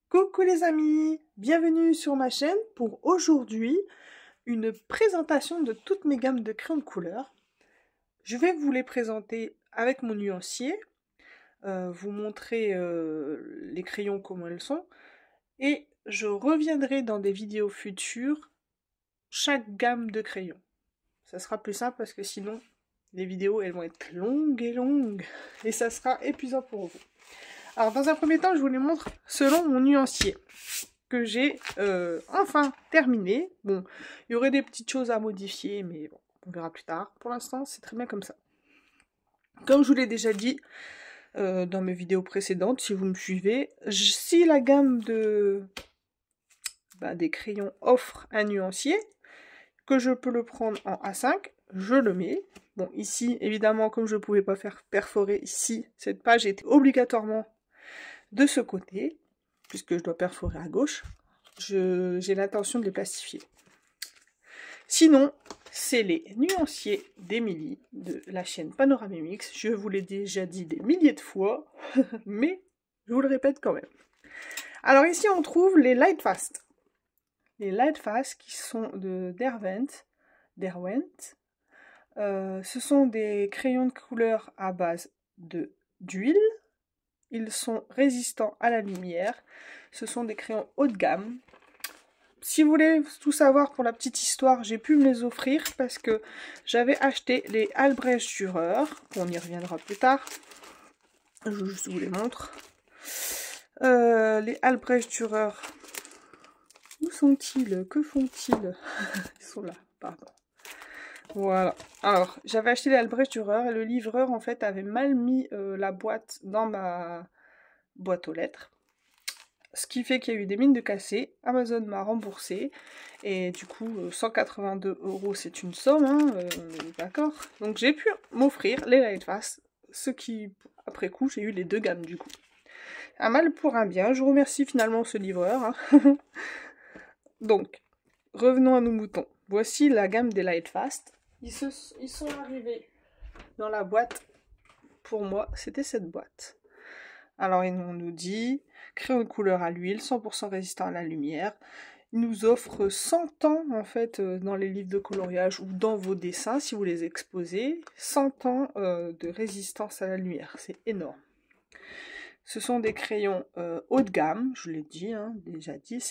Coucou les amis, bienvenue sur ma chaîne pour aujourd'hui une présentation de toutes mes gammes de crayons de couleur. Je vais vous les présenter avec mon nuancier, vous montrer les crayons comment elles sont et je reviendrai dans des vidéos futures chaque gamme de crayons. Ça sera plus simple parce que sinon les vidéos elles vont être longues et ça sera épuisant pour vous. Alors dans un premier temps je vous les montre selon mon nuancier que j'ai enfin terminé. Bon, il y aurait des petites choses à modifier mais bon, on verra plus tard. Pour l'instant c'est très bien comme ça. Comme je vous l'ai déjà dit dans mes vidéos précédentes, si vous me suivez, si la gamme des crayons offre un nuancier, que je peux le prendre en A5, je le mets. Bon, ici, évidemment, comme je ne pouvais pas faire perforer ici, cette page était obligatoirement de ce côté, puisque je dois perforer à gauche. J'ai l'intention de les plastifier. Sinon, c'est les nuanciers d'Emilie, de la chaîne Panoramimix. Je vous l'ai déjà dit des milliers de fois, mais je vous le répète quand même. Alors ici, on trouve les Lightfast. Les Lightfast qui sont de Derwent. Ce sont des crayons de couleur à base d'huile. Ils sont résistants à la lumière. Ce sont des crayons haut de gamme. Si vous voulez tout savoir pour la petite histoire, j'ai pu me les offrir parce que j'avais acheté les Albrecht Dürer. On y reviendra plus tard. Je vous les montre. Les Albrecht Dürer. Où sont-ils? Que font-ils? Ils sont là, pardon. Voilà. Alors, j'avais acheté les Albrecht Dürer et le livreur, en fait, avait mal mis la boîte dans ma boîte aux lettres. Ce qui fait qu'il y a eu des mines de cassé. Amazon m'a remboursé. Et du coup, 182 €, c'est une somme, hein, d'accord. Donc, j'ai pu m'offrir les Lightfast. Ce qui, après coup, j'ai eu les deux gammes, du coup. Un mal pour un bien. Je remercie finalement ce livreur. Hein. Donc, revenons à nos moutons. Voici la gamme des Lightfast. Ils sont arrivés dans la boîte. Pour moi, c'était cette boîte. Alors, on nous dit crayon de couleur à l'huile, 100% résistant à la lumière. Ils nous offrent 100 ans, en fait, dans les livres de coloriage ou dans vos dessins, si vous les exposez. 100 ans de résistance à la lumière. C'est énorme. Ce sont des crayons haut de gamme, je l'ai dit, hein, déjà dit.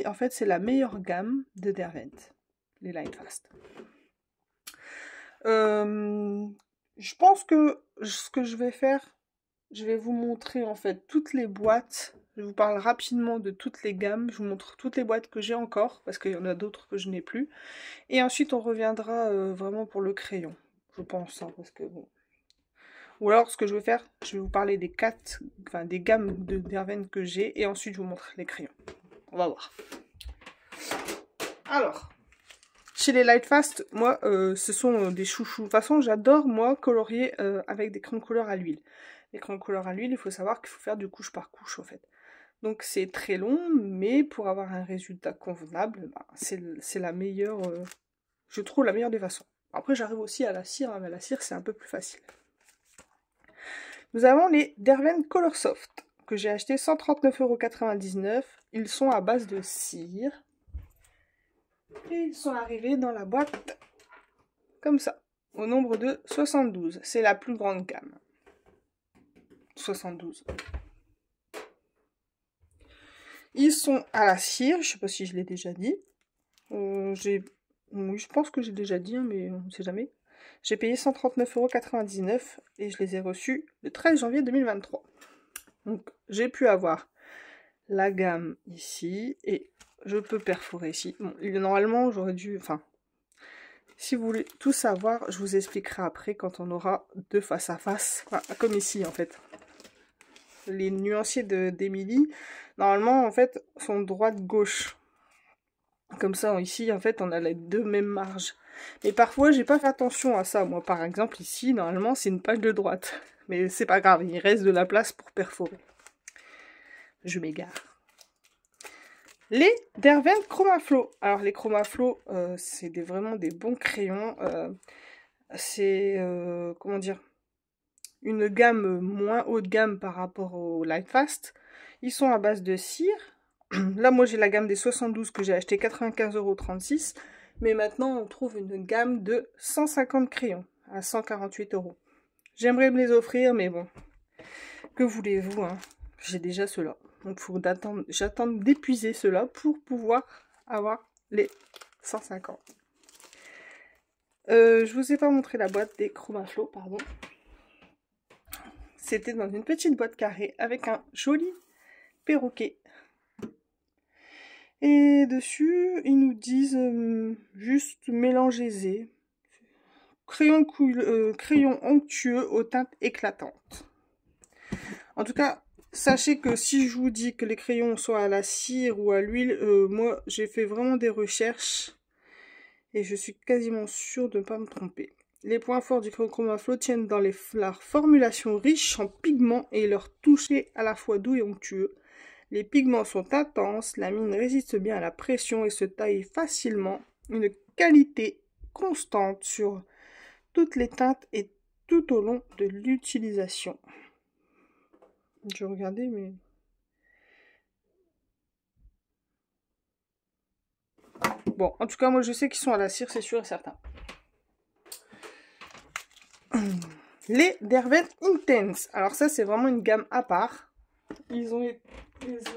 En fait, c'est la meilleure gamme de Derwent, les Lightfast. Je pense que ce que je vais faire, je vais vous montrer en fait toutes les boîtes. Je vous parle rapidement de toutes les gammes. Je vous montre toutes les boîtes que j'ai encore, parce qu'il y en a d'autres que je n'ai plus. Et ensuite, on reviendra vraiment pour le crayon, je pense, hein, parce que bon... Ou alors, ce que je vais faire, je vais vous parler des des gammes de Derwent que j'ai, et ensuite, je vous montre les crayons. On va voir. Alors, chez les Lightfast, moi, ce sont des chouchous. De toute façon, j'adore, moi, colorier avec des crayons de couleur à l'huile. Les crayons de couleur à l'huile, il faut savoir qu'il faut faire du couche par couche, en fait. Donc, c'est très long, mais pour avoir un résultat convenable, c'est la meilleure, je trouve, la meilleure des façons. Après, j'arrive aussi à la cire, hein, mais la cire, c'est un peu plus facile. Nous avons les Derwent Color Soft, que j'ai acheté 139,99 €. Ils sont à base de cire. Et ils sont arrivés dans la boîte comme ça, au nombre de 72. C'est la plus grande gamme. 72. Ils sont à la cire, je ne sais pas si je l'ai déjà dit. Oui, je pense que j'ai déjà dit, hein, mais on ne sait jamais. J'ai payé 139,99 € et je les ai reçus le 13 janvier 2023. Donc j'ai pu avoir la gamme ici et je peux perforer ici. Bon, normalement j'aurais dû... Enfin, si vous voulez tout savoir, je vous expliquerai après quand on aura deux face à face. Enfin, comme ici en fait. Les nuanciers d'Emilie, normalement en fait, sont droite-gauche. Comme ça, ici, en fait, on a les deux mêmes marges. Mais parfois, j'ai pas fait attention à ça. Moi, par exemple, ici, normalement, c'est une page de droite. Mais c'est pas grave, il reste de la place pour perforer. Je m'égare. Les Derwent Chromaflow. Alors, les Chromaflow, c'est vraiment des bons crayons. C'est, comment dire, une gamme moins haut de gamme par rapport au Lightfast. Ils sont à base de cire. Là, moi, j'ai la gamme des 72 que j'ai acheté 95,36 €. Mais maintenant, on trouve une gamme de 150 crayons à 148 €. J'aimerais me les offrir, mais bon, que voulez-vous, hein? J'ai déjà ceux-là. Donc, j'attends d'épuiser ceux-là pour pouvoir avoir les 150. Je vous ai pas montré la boîte des Chromaflow, pardon. C'était dans une petite boîte carrée avec un joli perroquet. Et dessus, ils nous disent juste mélangez-les. Crayon onctueux aux teintes éclatantes. En tout cas, sachez que si je vous dis que les crayons sont à la cire ou à l'huile, moi j'ai fait vraiment des recherches et je suis quasiment sûre de ne pas me tromper. Les points forts du crayon Chromaflow tiennent dans leur formulation riche en pigments et leur toucher à la fois doux et onctueux. Les pigments sont intenses, la mine résiste bien à la pression et se taille facilement. Une qualité constante sur toutes les teintes et tout au long de l'utilisation. Je vais regarder, mais... Bon, en tout cas, moi je sais qu'ils sont à la cire, c'est sûr et certain. Les Derwent Intense. Alors ça, c'est vraiment une gamme à part. Ils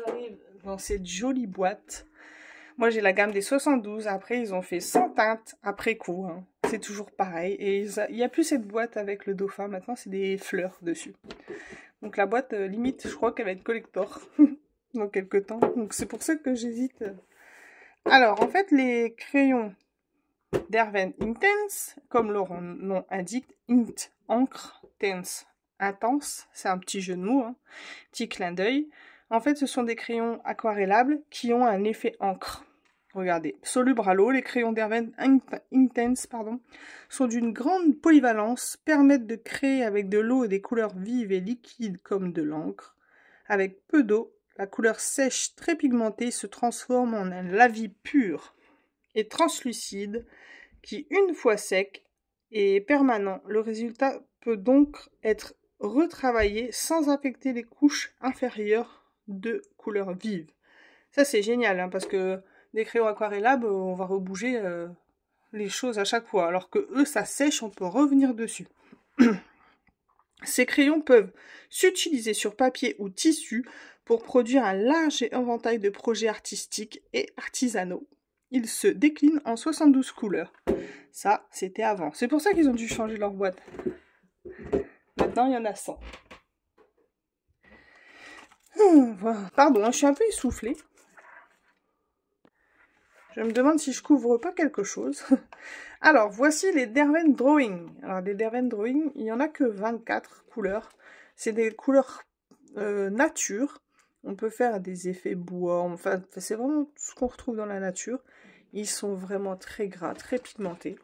arrivent dans cette jolie boîte. Moi, j'ai la gamme des 72. Après, ils ont fait 100 teintes après coup. Hein. C'est toujours pareil. Et il n'y a plus cette boîte avec le dauphin. Maintenant, c'est des fleurs dessus. Donc la boîte, limite, je crois qu'elle va être collector dans quelques temps. Donc c'est pour ça que j'hésite. Alors, en fait, les crayons Derwent Intense, comme leur nom indique, int, encre, tense, intense, c'est un petit jeu de mots, hein, petit clin d'œil. En fait, ce sont des crayons aquarellables qui ont un effet encre. Regardez, solubles à l'eau, les crayons Derwent Intense sont d'une grande polyvalence, permettent de créer avec de l'eau et des couleurs vives et liquides comme de l'encre. Avec peu d'eau, la couleur sèche très pigmentée se transforme en un lavis pur et translucide qui, une fois sec et permanent, le résultat peut donc être retravaillé sans affecter les couches inférieures de couleurs vives. Ça, c'est génial, hein, parce que des crayons aquarellables, on va rebouger les choses à chaque fois, alors que eux, ça sèche, on peut revenir dessus. Ces crayons peuvent s'utiliser sur papier ou tissu pour produire un large éventail de projets artistiques et artisanaux. Ils se déclinent en 72 couleurs. Ça, c'était avant. C'est pour ça qu'ils ont dû changer leur boîte. Maintenant, il y en a 100. Pardon, je suis un peu essoufflée. Je me demande si je couvre pas quelque chose. Alors, voici les Derwent Drawing. Alors, les Derwent Drawing, il n'y en a que 24 couleurs. C'est des couleurs nature. On peut faire des effets bois. Enfin, c'est vraiment tout ce qu'on retrouve dans la nature. Ils sont vraiment très gras, très pigmentés.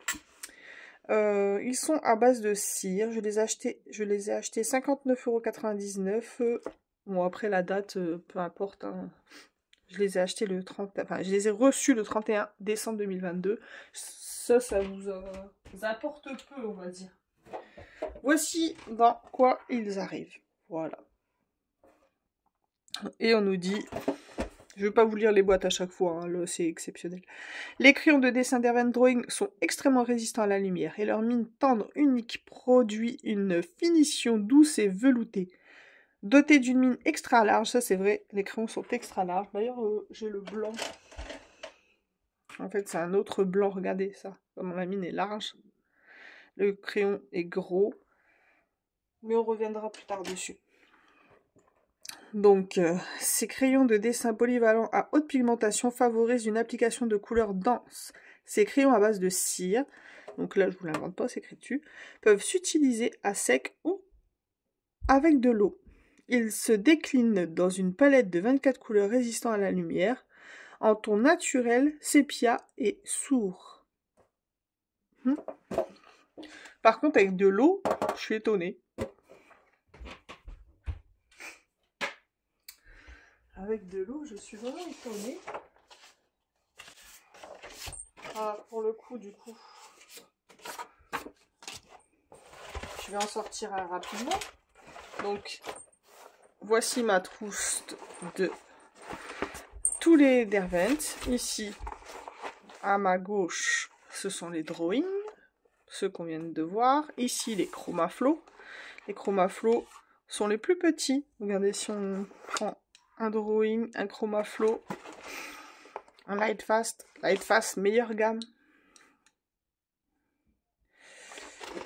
Ils sont à base de cire. Je les ai achetés 59,99 €. Bon, après la date, peu importe. Hein. Je les ai achetés je les ai reçus le 31 décembre 2022. Ça vous apporte peu, on va dire. Voici dans quoi ils arrivent. Voilà. Et on nous dit... Je ne vais pas vous lire les boîtes à chaque fois, hein, là c'est exceptionnel. Les crayons de dessin Derwent Drawing sont extrêmement résistants à la lumière et leur mine tendre unique produit une finition douce et veloutée. Doté d'une mine extra large, ça c'est vrai, les crayons sont extra larges. D'ailleurs, j'ai le blanc. En fait, c'est un autre blanc, regardez ça, comment la mine est large. Le crayon est gros, mais on reviendra plus tard dessus. Donc, ces crayons de dessin polyvalents à haute pigmentation favorisent une application de couleurs denses. Ces crayons à base de cire, donc là je vous l'invente pas, c'est écrit dessus, peuvent s'utiliser à sec ou avec de l'eau. Ils se déclinent dans une palette de 24 couleurs résistant à la lumière, en ton naturel, sépia et sourd. Par contre, avec de l'eau, je suis étonnée. Avec de l'eau, je suis vraiment étonnée. Ah, pour le coup, du coup. je vais en sortir un rapidement. Donc, voici ma trousse de tous les Derwent. Ici, à ma gauche, ce sont les drawings, ceux qu'on vient de voir. Ici, les Chromaflow. Les Chromaflow sont les plus petits. Regardez, si on prend un drawing, un Chromaflow, un Lightfast. Lightfast, meilleure gamme.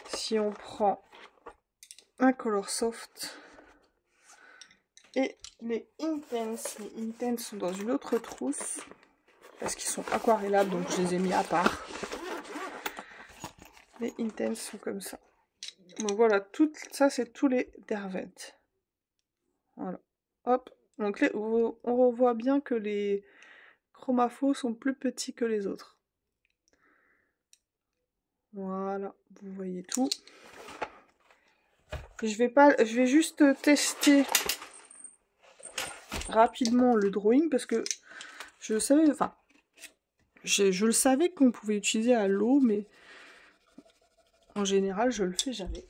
Si on prend un Colorsoft et les Intense sont dans une autre trousse parce qu'ils sont aquarellables, donc je les ai mis à part. Les Intense sont comme ça. Donc voilà, tout ça c'est tous les Derwent. Voilà, hop. Donc on revoit bien que les Chromaflow sont plus petits que les autres. Voilà, vous voyez tout. Je vais juste tester rapidement le drawing parce que je savais, enfin, je le savais qu'on pouvait utiliser à l'eau, mais en général, je le fais jamais.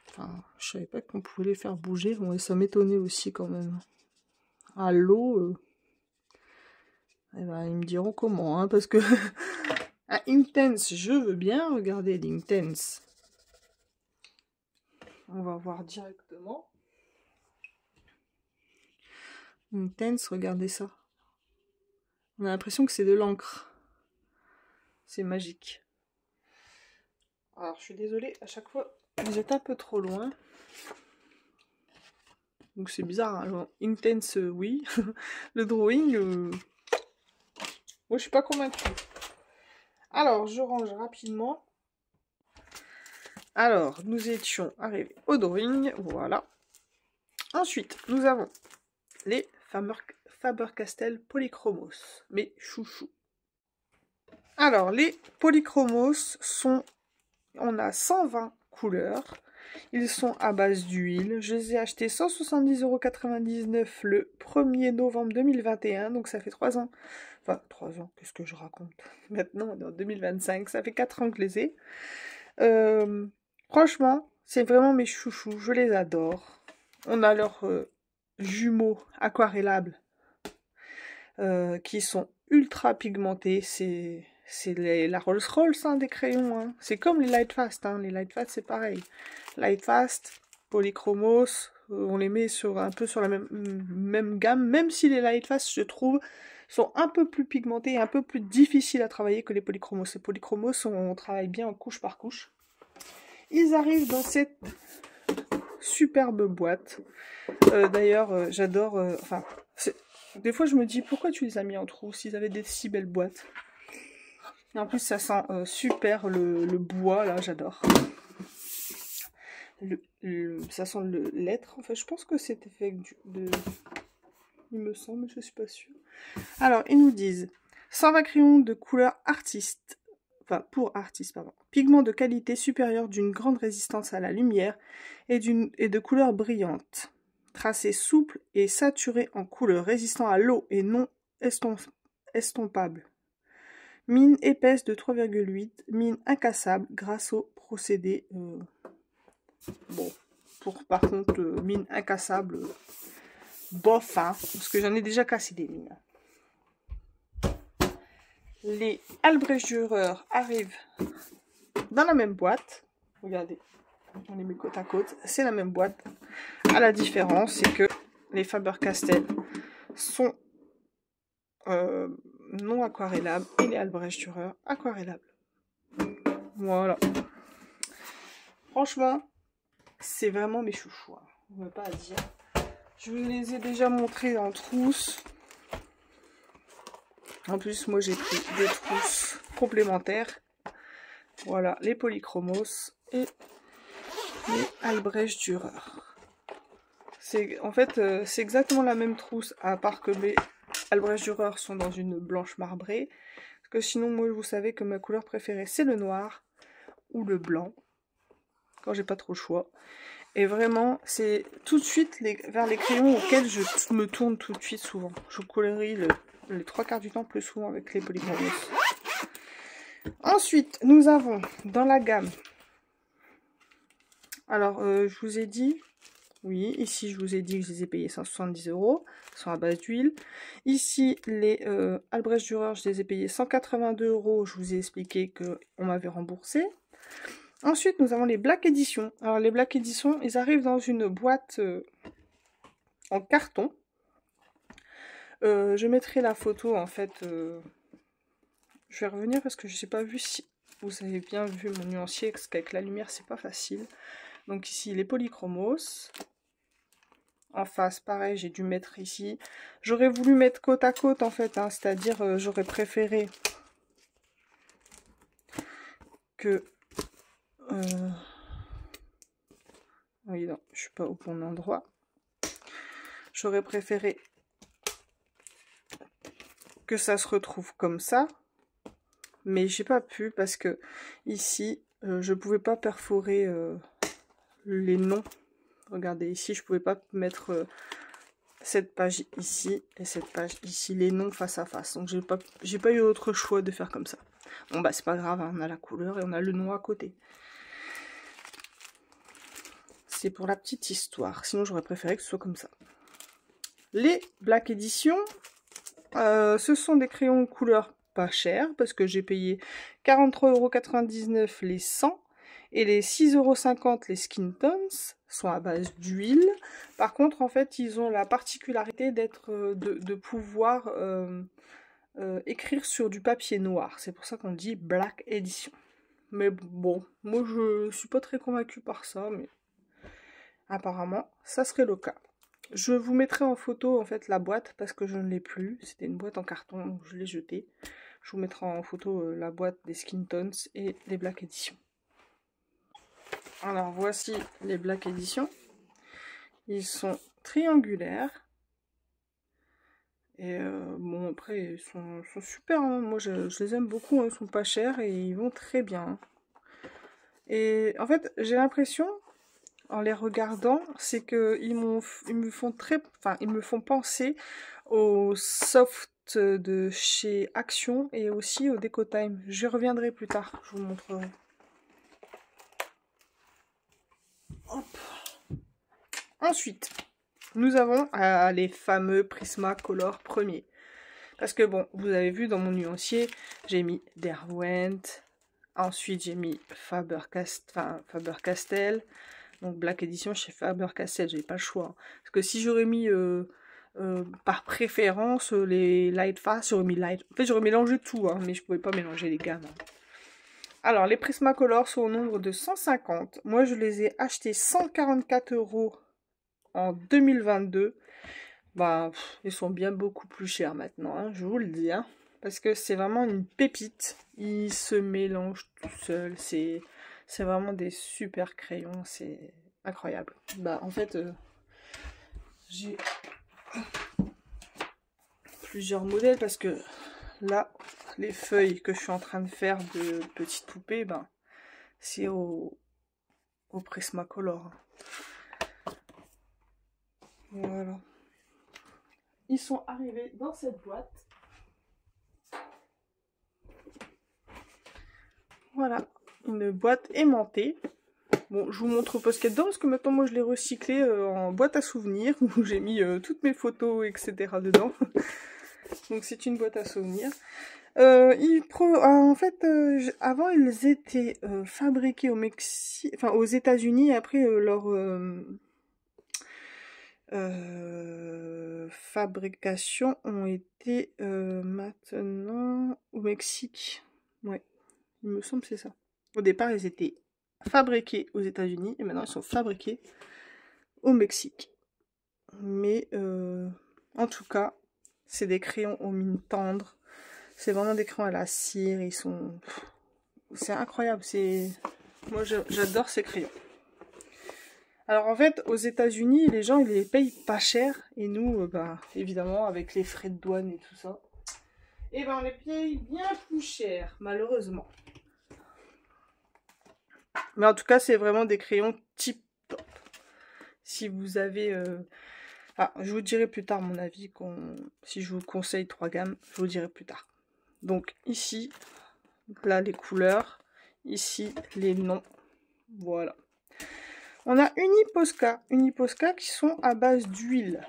Enfin, je savais pas qu'on pouvait les faire bouger, bon, et ça m'étonnait aussi quand même. À l'eau, eh ben, ils me diront comment, hein, parce que un Intense, je veux bien regarder l'Intense. On va voir directement. Intense, regardez ça. On a l'impression que c'est de l'encre. C'est magique. Alors, je suis désolée, à chaque fois, vous êtes un peu trop loin. Donc c'est bizarre, hein. Intense, oui. Le drawing, moi je suis pas convaincue. Alors, je range rapidement. Alors, nous étions arrivés au drawing, voilà. Ensuite, nous avons les Faber-Castell Polychromos, mes chouchous. Alors, les Polychromos sont... On a 120 couleurs. Ils sont à base d'huile. Je les ai achetés 170,99 € le 1er novembre 2021. Donc ça fait 3 ans. Enfin, 3 ans, qu'est-ce que je raconte? Maintenant, on est en 2025. Ça fait 4 ans que je les ai. Franchement, c'est vraiment mes chouchous. Je les adore. On a leurs jumeaux aquarellables qui sont ultra pigmentés. C'est la Rolls-Royce hein, des crayons. Hein. C'est comme les Lightfast. Hein. Les Lightfast, c'est pareil. Lightfast, Polychromos, on les met un peu sur la même gamme. Même si les Lightfast, je trouve, sont un peu plus pigmentés et un peu plus difficiles à travailler que les Polychromos. Les Polychromos, on travaille bien en couche par couche. Ils arrivent dans cette superbe boîte. D'ailleurs, j'adore... enfin, des fois, je me dis, pourquoi tu les as mis en trousse? Ils avaient des si belles boîtes. Et en plus, ça sent super le bois, là, j'adore. Ça sent le lettre. Enfin, je pense que c'était fait il me semble, je suis pas sûre. Alors, ils nous disent 120 crayons de couleur artiste. Enfin, pour artiste, pardon. Pigments de qualité supérieure d'une grande résistance à la lumière et de couleur brillante. Tracé souple et saturé en couleur, résistant à l'eau et non estompable. Mine épaisse de 3,8, mine incassable grâce au procédé. Bon, par contre, mine incassable, bof, hein, parce que j'en ai déjà cassé des mines. Les Albrecht Dürer arrivent dans la même boîte. Regardez, on les met côte à côte. C'est la même boîte. À la différence, c'est que les Faber-Castell sont non aquarellables et les Albrecht Dürer aquarellables. Voilà. Franchement, c'est vraiment mes chouchous. Hein. On ne veut pas à dire. Je vous les ai déjà montrés en trousse. En plus, moi j'ai pris des trousses complémentaires. Voilà, les Polychromos et les Albrecht Dürer. En fait, c'est exactement la même trousse, à part que mes Albrecht Dürer sont dans une blanche marbrée. Parce que sinon, moi, vous savez que ma couleur préférée, c'est le noir ou le blanc. Quand j'ai pas trop le choix. Et vraiment, c'est tout de suite vers les crayons auxquels je me tourne tout de suite souvent. Je colorie les 3/4 du temps plus souvent avec les Polychromos. Ensuite, nous avons dans la gamme Alors, je vous ai dit, oui, ici je vous ai dit que je les ai payés 170 €, ils sont à base d'huile. Ici, les Albrecht Dürer, je les ai payés 182 €, je vous ai expliqué qu'on m'avait remboursé. Ensuite, nous avons les Black Edition. Alors, les Black Edition, ils arrivent dans une boîte en carton. Je mettrai la photo, en fait. Je vais revenir parce que je n'ai pas vu si vous avez bien vu mon nuancier, parce qu'avec la lumière, c'est pas facile. Donc ici, les polychromos. En face, pareil, j'ai dû mettre ici. J'aurais voulu mettre côte à côte, en fait, hein, c'est-à-dire, j'aurais préféré que... Oui, non, je suis pas au bon endroit. J'aurais préféré que ça se retrouve comme ça, mais j'ai pas pu parce que ici, je pouvais pas perforer les noms. Regardez, ici, je pouvais pas mettre cette page ici et cette page ici, les noms face à face. Donc, j'ai pas eu autre choix de faire comme ça. Bon, bah, c'est pas grave, hein, on a la couleur et on a le nom à côté. C'est pour la petite histoire. Sinon, j'aurais préféré que ce soit comme ça. Les Black Edition, ce sont des crayons de couleur pas chers parce que j'ai payé 43,99 € les 100 et les 6,50 € les Skin Tones sont à base d'huile. Par contre, en fait, ils ont la particularité d'être de pouvoir écrire sur du papier noir. C'est pour ça qu'on dit Black Edition. Mais bon, moi je suis pas très convaincue par ça, mais apparemment, ça serait le cas. Je vous mettrai en photo en fait la boîte parce que je ne l'ai plus. C'était une boîte en carton, donc je l'ai jetée. Je vous mettrai en photo la boîte des Skin Tones et les Black Edition. Alors voici les Black Edition. Ils sont triangulaires. Et bon après ils sont super. Hein. Moi je les aime beaucoup. Hein. Ils sont pas chers et ils vont très bien. Et en fait j'ai l'impression, en les regardant, c'est que ils me font penser au soft de chez Action et aussi au Decotime. J'y reviendrai plus tard, je vous montrerai. Hop. Ensuite, nous avons les fameux Prismacolor premiers. Parce que bon, vous avez vu dans mon nuancier, j'ai mis Derwent, ensuite j'ai mis Faber-Castell. Donc Black Edition chez Faber-Castell, j'ai pas le choix. Hein. Parce que si j'aurais mis par préférence les Light Fast, j'aurais mis Light. En fait, j'aurais mélangé tout, hein, mais je pouvais pas mélanger les gammes. Hein. Alors, les Prismacolor sont au nombre de 150. Moi, je les ai achetés 144 € en 2022. Bah, ils sont bien beaucoup plus chers maintenant, hein, je vous le dis. Hein, parce que c'est vraiment une pépite. Ils se mélangent tout seuls. C'est vraiment des super crayons. C'est incroyable. Bah, en fait, j'ai plusieurs modèles parce que là, les feuilles que je suis en train de faire de petites poupées, ben, c'est au Prismacolor. Voilà. Ils sont arrivés dans cette boîte. Voilà, une boîte aimantée. Bon, je vous montre pas ce qu'il y a dedans parce que maintenant moi je l'ai recyclé en boîte à souvenirs où j'ai mis toutes mes photos, etc. dedans. Donc c'est une boîte à souvenirs. En fait, avant ils étaient fabriqués au Mexique, enfin aux États-Unis. Et après leur fabrication ont été maintenant au Mexique. Ouais, il me semble que c'est ça. Au départ, ils étaient fabriqués aux États-Unis et maintenant ils sont fabriqués au Mexique. Mais en tout cas, c'est des crayons aux mines tendres. C'est vraiment des crayons à la cire. Ils sont... C'est incroyable. Moi, j'adore ces crayons. Alors en fait, aux États-Unis, les gens ils les payent pas cher. Et nous, bah, évidemment, avec les frais de douane et tout ça, et ben on les paye bien plus cher, malheureusement. Mais en tout cas, c'est vraiment des crayons tip top. Si vous avez... Ah, je vous dirai plus tard mon avis, si je vous conseille 3 gammes, je vous dirai plus tard. Donc ici, là les couleurs, ici les noms, voilà. On a Uniposca qui sont à base d'huile.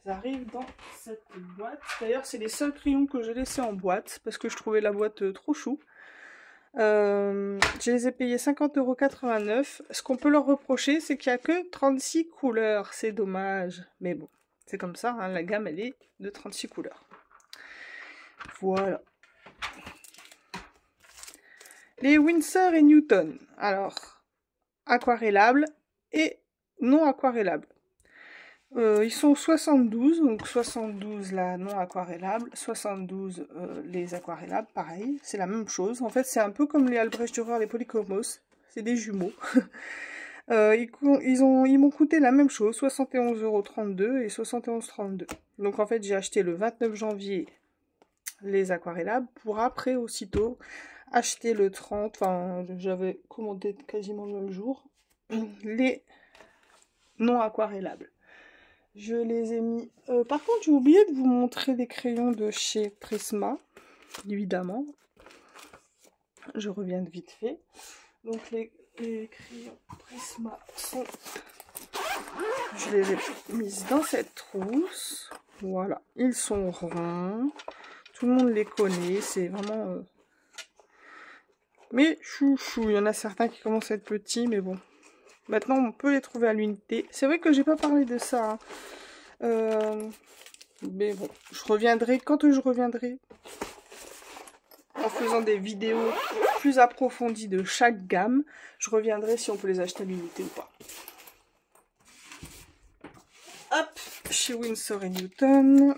Ils arrivent dans cette boîte. D'ailleurs, c'est les seuls crayons que j'ai laissés en boîte parce que je trouvais la boîte trop chou. Je les ai payés 50,89 €. Ce qu'on peut leur reprocher, c'est qu'il n'y a que 36 couleurs. C'est dommage. Mais bon, c'est comme ça, hein, la gamme, elle est de 36 couleurs. Voilà. Les Winsor & Newton. Alors, aquarellables et non aquarellables. Ils sont 72, donc 72 la non aquarellable, 72 les aquarellables, pareil, c'est la même chose. En fait, c'est un peu comme les Albrecht Dürer, les Polychromos, c'est des jumeaux. Ils m'ont coûté la même chose, 71,32 € et 71,32 €. Donc en fait, j'ai acheté le 29 janvier les aquarellables pour après aussitôt acheter le 30, enfin j'avais commandé quasiment le même jour, les non aquarellables. Je les ai mis... par contre, j'ai oublié de vous montrer des crayons de chez Prisma, évidemment. Je reviens de vite fait. Donc les crayons Prisma sont... Je les ai mis dans cette trousse. Voilà, ils sont ronds. Tout le monde les connaît, c'est vraiment... Mais chouchou, il y en a certains qui commencent à être petits, mais bon. Maintenant, on peut les trouver à l'unité. C'est vrai que j'ai pas parlé de ça. Hein. Mais bon, je reviendrai quand je reviendrai en faisant des vidéos plus approfondies de chaque gamme. Je reviendrai si on peut les acheter à l'unité ou pas. Hop, chez Winsor & Newton.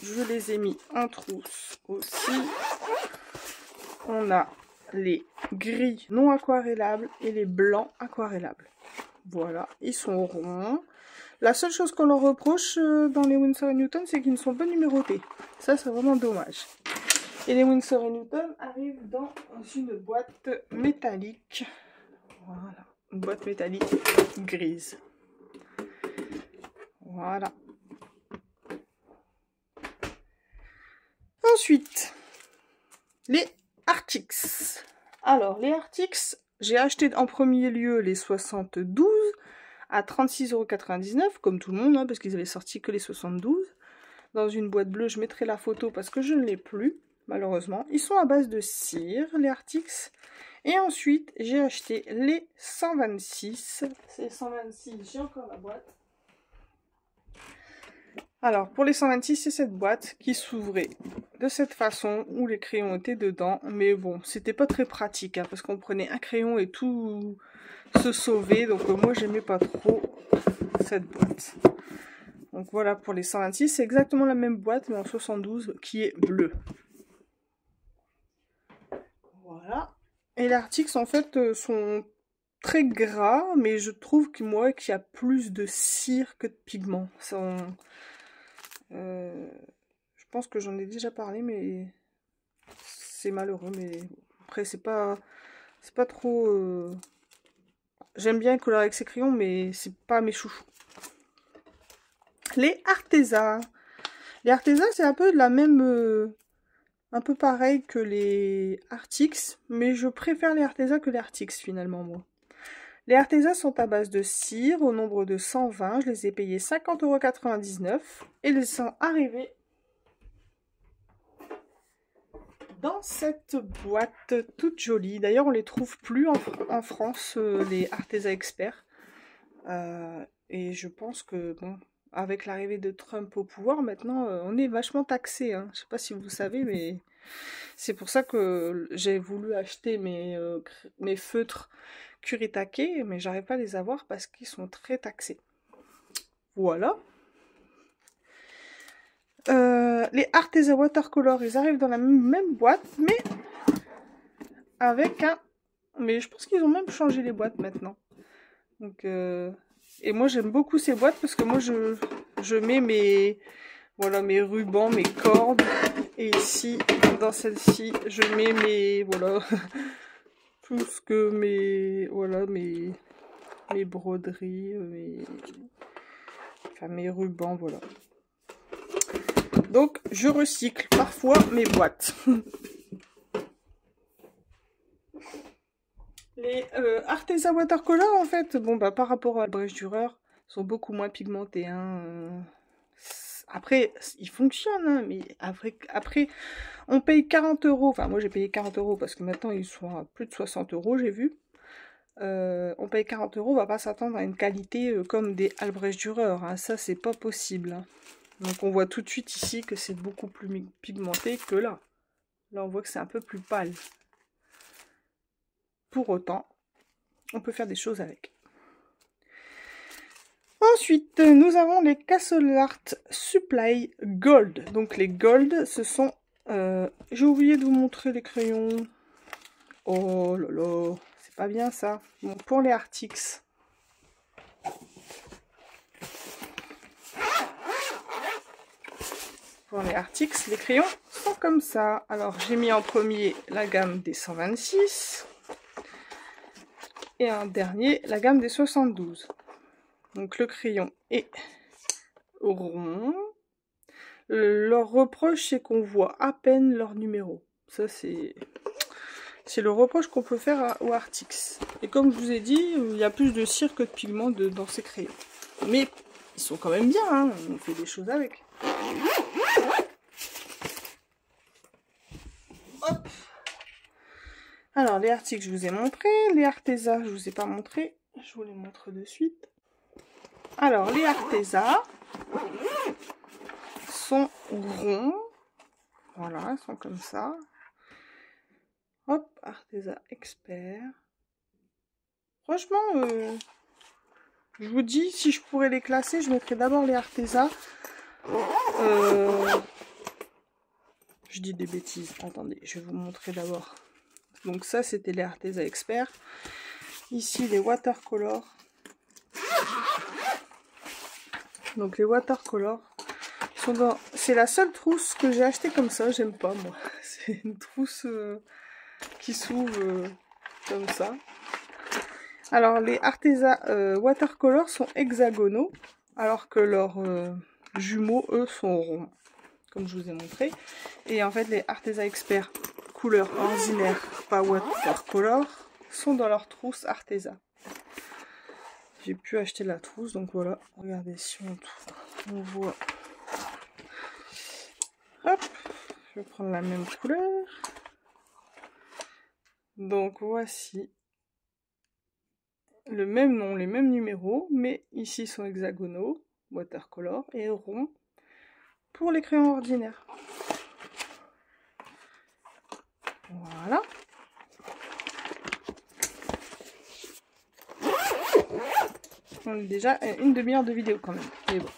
Je les ai mis en trousse aussi. On a les gris non aquarellables et les blancs aquarellables. Voilà, ils sont ronds. La seule chose qu'on leur reproche dans les Winsor & Newton, c'est qu'ils ne sont pas numérotés. Ça, c'est vraiment dommage. Et les Winsor & Newton arrivent dans une boîte métallique. Voilà, une boîte métallique grise. Voilà. Ensuite, les Artix. Alors, les Artix, j'ai acheté en premier lieu les 72 à 36,99 €, comme tout le monde, hein, parce qu'ils avaient sorti que les 72. Dans une boîte bleue, je mettrai la photo parce que je ne l'ai plus, malheureusement. Ils sont à base de cire, les Artix. Et ensuite, j'ai acheté les 126. Ces 126, j'ai encore la boîte. Alors, pour les 126, c'est cette boîte qui s'ouvrait de cette façon, où les crayons étaient dedans. Mais bon, c'était pas très pratique, hein, parce qu'on prenait un crayon et tout se sauvait. Donc moi, j'aimais pas trop cette boîte. Donc voilà, pour les 126, c'est exactement la même boîte, mais en 72, qui est bleue. Voilà. Et les Artix, en fait, sont très gras, mais je trouve que moi, qu'il y a plus de cire que de pigment. Je pense que j'en ai déjà parlé, mais c'est malheureux. Mais après, c'est pas trop... J'aime bien colorer avec ces crayons, mais c'est pas mes chouchous. Les Arteza. Les Arteza, c'est un peu de la même... un peu pareil que les Artix, mais je préfère les Arteza que les Artix, finalement, moi. Les Arteza sont à base de cire, au nombre de 120. Je les ai payés 50,99 € et ils sont arrivés dans cette boîte toute jolie. D'ailleurs, on les trouve plus en France, les Arteza Expert. Et je pense que, bon, avec l'arrivée de Trump au pouvoir, maintenant, on est vachement taxé. Hein. Je sais pas si vous savez, mais c'est pour ça que j'ai voulu acheter mes feutres Kuretake, mais j'arrive pas à les avoir parce qu'ils sont très taxés. Voilà. Les Arteza Watercolor, ils arrivent dans la même boîte, mais avec un... Mais je pense qu'ils ont même changé les boîtes maintenant. Donc, et moi, j'aime beaucoup ces boîtes parce que moi, je mets mes rubans, mes cordes. Et ici, dans celle-ci, je mets mes... Voilà... tout ce que mes broderies, mes rubans, voilà. Donc, je recycle parfois mes boîtes. Les Arteza Watercolor, en fait, bon, bah, par rapport à Albrecht Dürer, sont beaucoup moins pigmentés. Hein. Après, ils fonctionnent, hein, mais après, on paye 40 €. Enfin, moi, j'ai payé 40 € parce que maintenant, ils sont à plus de 60 €, j'ai vu. On paye 40 €, on va pas s'attendre à une qualité comme des Albrecht Dürer. Hein. Ça, c'est pas possible. Hein. Donc, on voit tout de suite ici que c'est beaucoup plus pigmenté que là. Là, on voit que c'est un peu plus pâle. Pour autant, on peut faire des choses avec. Ensuite, nous avons les Castle Art Supply Gold. Donc les Gold, ce sont... j'ai oublié de vous montrer les crayons. Oh là là, c'est pas bien ça. Bon, pour les Artix. Pour les Artix, les crayons sont comme ça. Alors, j'ai mis en premier la gamme des 126. Et en dernier, la gamme des 72. Donc le crayon est rond. Leur reproche, c'est qu'on voit à peine leur numéro. Ça, c'est le reproche qu'on peut faire aux Artix. Et comme je vous ai dit, il y a plus de cire que de pigments dans ces crayons. Mais ils sont quand même bien, hein, on fait des choses avec. Hop. Alors, les Artix, je vous ai montré. Les Arteza, je vous ai pas montré. Je vous les montre de suite. Alors, les Arteza sont ronds. Voilà, ils sont comme ça. Hop, Arteza Expert. Franchement, je vous dis, si je pourrais les classer, je mettrais d'abord les Arteza. Je dis des bêtises. Attendez, je vais vous montrer d'abord. Donc ça, c'était les Arteza Expert. Ici, les Watercolor. Donc les Watercolor sont dans... C'est la seule trousse que j'ai achetée comme ça. J'aime pas, moi. C'est une trousse qui s'ouvre comme ça. Alors, les Arteza Watercolor sont hexagonaux, alors que leurs jumeaux, eux, sont ronds, comme je vous ai montré. Et en fait, les Arteza Expert couleur ordinaire, pas Watercolor, sont dans leur trousse Arteza. J'ai pu acheter la trousse, donc voilà. Regardez, si on voit... Hop, je vais prendre la même couleur. Donc, voici le même nom, les mêmes numéros, mais ici sont hexagonaux, watercolor, et ronds pour les crayons ordinaires. Voilà. On est déjà à une demi-heure de vidéo quand même. Mais bon.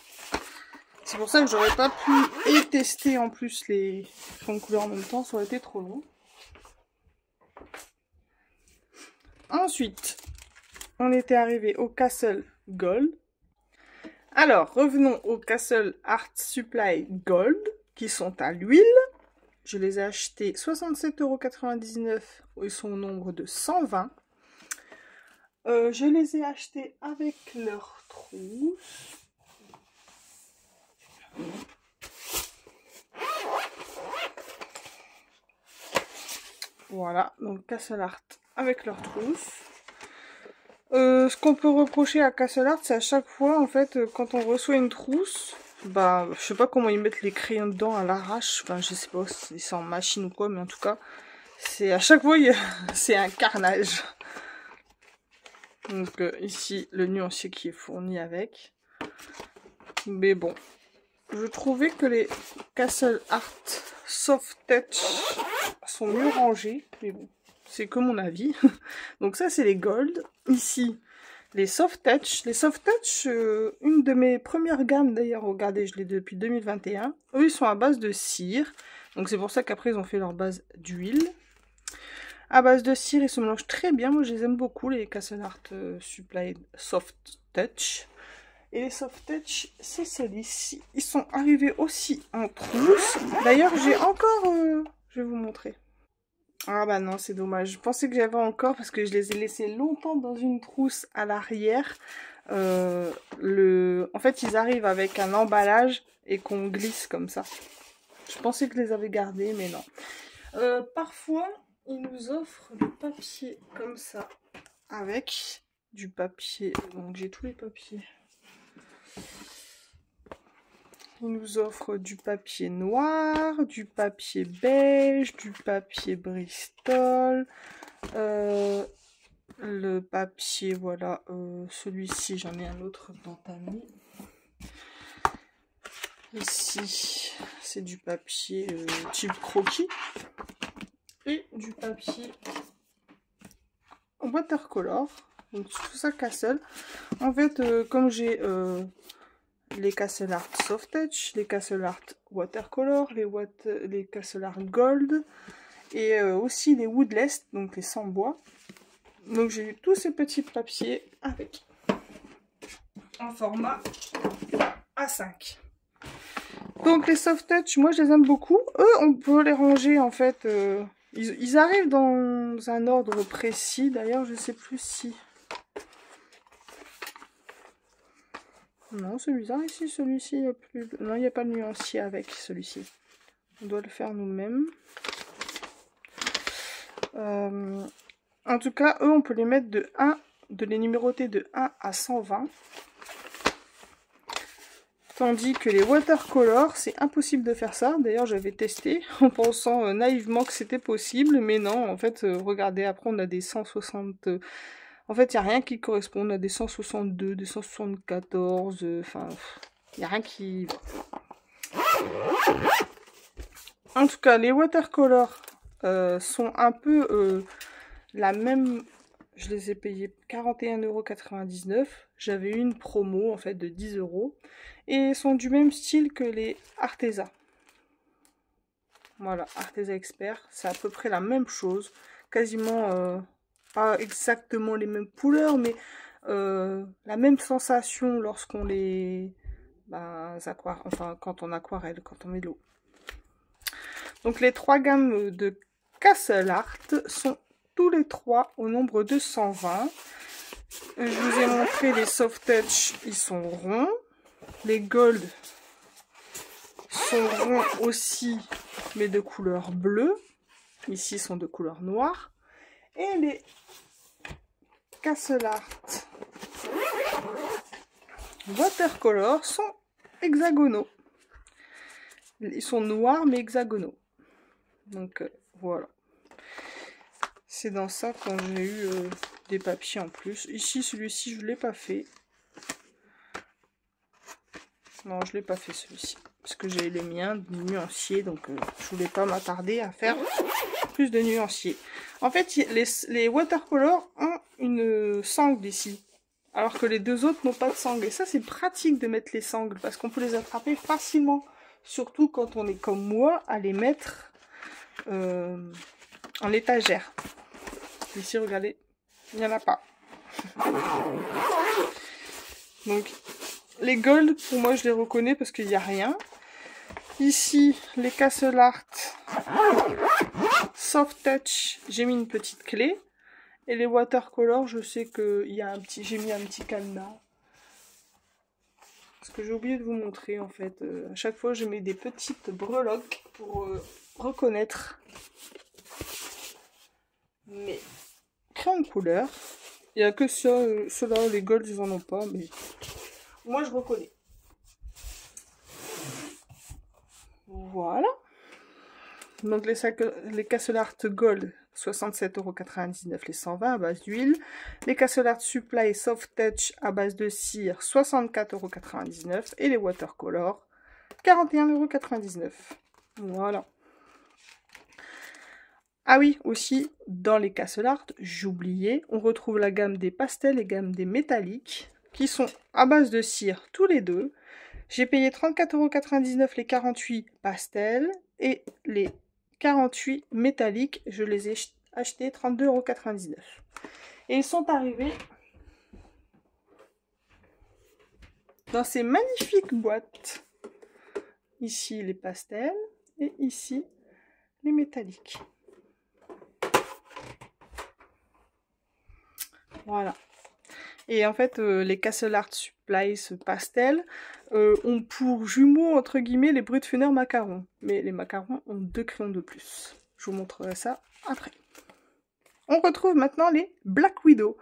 C'est pour ça que j'aurais pas pu tester en plus les crayons de couleur en même temps, ça aurait été trop long. Ensuite, on était arrivé au Castle Gold. Alors, revenons au Castle Art Supply Gold, qui sont à l'huile. Je les ai achetés 67,99 €. Ils sont au nombre de 120. Je les ai achetés avec leur trousse. Voilà, donc Castle Art avec leur trousse. Ce qu'on peut reprocher à Castle Art, c'est à chaque fois, en fait, quand on reçoit une trousse, bah, je sais pas comment ils mettent les crayons dedans à l'arrache. Enfin, je sais pas si c'est en machine ou quoi, mais en tout cas, c'est à chaque fois, c'est un carnage. Donc ici, le nuancier qui est fourni avec. Mais bon, je trouvais que les Castle Art Soft Touch sont mieux rangés. Mais bon, c'est que mon avis. Donc ça, c'est les Gold. Ici, les Soft Touch. Les Soft Touch, une de mes premières gammes d'ailleurs. Regardez, je l'ai depuis 2021. Eux, ils sont à base de cire. Donc c'est pour ça qu'après, ils ont fait leur base d'huile. À base de cire, ils se mélangent très bien. Moi, je les aime beaucoup, les Castle Art Supply Soft Touch. Et les Soft Touch, c'est ceux-ci. Ils sont arrivés aussi en trousse. D'ailleurs, j'ai encore... je vais vous montrer. Ah bah non, c'est dommage. Je pensais que j'avais encore parce que je les ai laissés longtemps dans une trousse à l'arrière. En fait, ils arrivent avec un emballage et qu'on glisse comme ça. Je pensais que je les avais gardés, mais non. Parfois... ils nous offrent le papier comme ça, avec du papier. Donc j'ai tous les papiers. Ils nous offrent du papier noir, du papier beige, du papier Bristol, le papier, voilà, celui-ci, j'en ai un autre dans ta mis. Ici, c'est du papier type croquis et du papier watercolor. Donc tout ça Castle. En fait, comme j'ai les Castle Art Soft Touch, les Castle Art Watercolor, les Castle Art Gold et aussi les Woodless, donc les sans bois. Donc j'ai eu tous ces petits papiers avec en format A5. Donc les soft touch, moi je les aime beaucoup. Eux, on peut les ranger en fait. Ils arrivent dans un ordre précis. D'ailleurs, je sais plus si. Non, celui-là ici, celui-ci, il n'y a plus. Non, il n'y a pas de nuancier avec celui-ci. On doit le faire nous-mêmes. En tout cas, eux, on peut les mettre de les numéroter de 1 à 120. Tandis que les watercolors, c'est impossible de faire ça. D'ailleurs, j'avais testé en pensant naïvement que c'était possible. Mais non, en fait, regardez, après on a des 160... en fait, il n'y a rien qui correspond. On a des 162, des 174... Enfin, il n'y a rien qui... En tout cas, les watercolors sont un peu la même... Je les ai payés 41,99 €. J'avais eu une promo en fait de 10 €. Et sont du même style que les Arteza. Voilà, Arteza Expert. C'est à peu près la même chose. Quasiment, pas exactement les mêmes couleurs, mais la même sensation lorsqu'on les... enfin, quand on aquarelle, quand on met de l'eau. Donc les trois gammes de Castle Art sont tous les trois au nombre de 120. Je vous ai montré les soft touch, ils sont ronds. Les gold sont ronds aussi, mais de couleur bleue. Ici sont de couleur noire. Et les Castle Art Watercolor sont hexagonaux. Ils sont noirs mais hexagonaux. Donc voilà. C'est dans ça quand j'ai eu des papiers en plus. Ici, celui-ci, je ne l'ai pas fait. Non, je ne l'ai pas fait celui-ci. Parce que j'ai les miens de nuanciers. Donc, je voulais pas m'attarder à faire plus de nuanciers. En fait, les watercolors ont une sangle ici. Alors que les deux autres n'ont pas de sangle. Et ça, c'est pratique de mettre les sangles. Parce qu'on peut les attraper facilement. Surtout quand on est comme moi, à les mettre en étagère. Ici, regardez, il n'y en a pas. Donc, les gold, pour moi, je les reconnais parce qu'il n'y a rien. Ici, les Castle Art Soft Touch, j'ai mis une petite clé. Et les watercolors, je sais que j'ai mis un petit cadenas. Parce que j'ai oublié de vous montrer, en fait. À chaque fois, je mets des petites breloques pour reconnaître mes crayons de couleur. Il n'y a que ceux-là, les golds, ils en ont pas, mais moi, je reconnais. Voilà. Donc, les Castle Art Gold, 67,99 € les 120 à base d'huile. Les Castle Art Supply Soft Touch à base de cire, 64,99 € et les Watercolor, 41,99 €. Voilà. Ah oui, aussi, dans les Castle Art, j'oubliais, on retrouve la gamme des pastels et gamme des métalliques, qui sont à base de cire tous les deux. J'ai payé 34,99 € les 48 pastels, et les 48 métalliques, je les ai achetés 32,99 €. Et ils sont arrivés dans ces magnifiques boîtes. Ici, les pastels, et ici, les métalliques. Voilà. Et en fait, les Castle Art Supplies Pastel ont pour jumeaux, entre guillemets, les Brutfuner macarons. Mais les macarons ont 2 crayons de plus. Je vous montrerai ça après. on retrouve maintenant les Black Widow.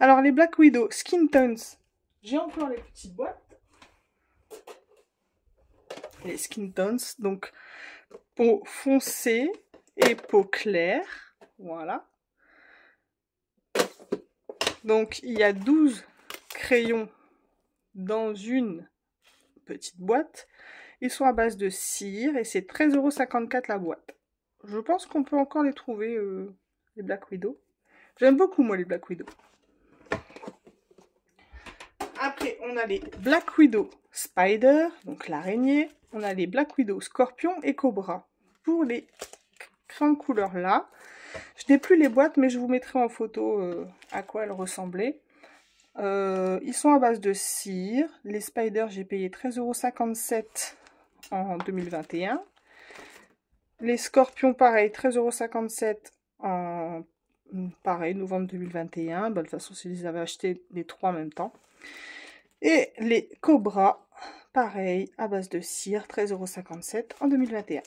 Alors les Black Widow Skin Tones, j'ai encore les petites boîtes. Les Skin Tones, donc peau foncée et peau claire. Voilà. Donc il y a 12 crayons dans une petite boîte. Ils sont à base de cire et c'est 13,54 € la boîte. Je pense qu'on peut encore les trouver, les Black Widow. J'aime beaucoup moi les Black Widow. Après on a les Black Widow Spider, donc l'araignée. On a les Black Widow Scorpion et Cobra. Pour les crayons couleur là. Je n'ai plus les boîtes mais je vous mettrai en photo à quoi elles ressemblaient. Ils sont à base de cire. Les Spiders, j'ai payé 13,57 € en 2021. Les Scorpions, pareil, 13,57 € en pareil, novembre 2021. Bah, de toute façon, si les avais achetés les trois en même temps. Et les Cobras, pareil, à base de cire, 13,57 € en 2021.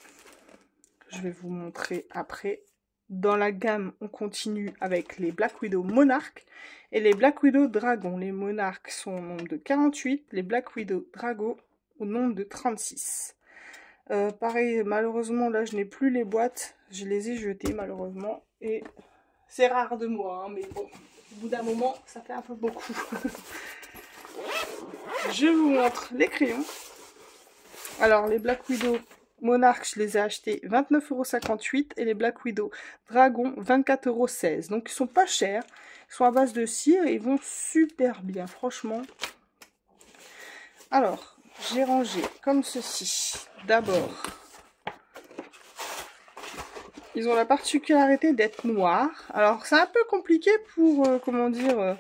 Je vais vous montrer après. Dans la gamme, on continue avec les Black Widow Monarch et les Black Widow Dragon. Les Monarch sont au nombre de 48, les Black Widow Dragon au nombre de 36. Pareil, malheureusement, là, je n'ai plus les boîtes. Je les ai jetées, malheureusement. Et c'est rare de moi, hein, mais bon, au bout d'un moment, ça fait un peu beaucoup. Je vous montre les crayons. Alors, les Black Widow Monarch, je les ai achetés 29,58 € et les Black Widow Dragon 24,16 €. Donc ils sont pas chers, ils sont à base de cire et ils vont super bien, franchement. Alors, j'ai rangé comme ceci. D'abord, ils ont la particularité d'être noirs. Alors c'est un peu compliqué pour, comment dire,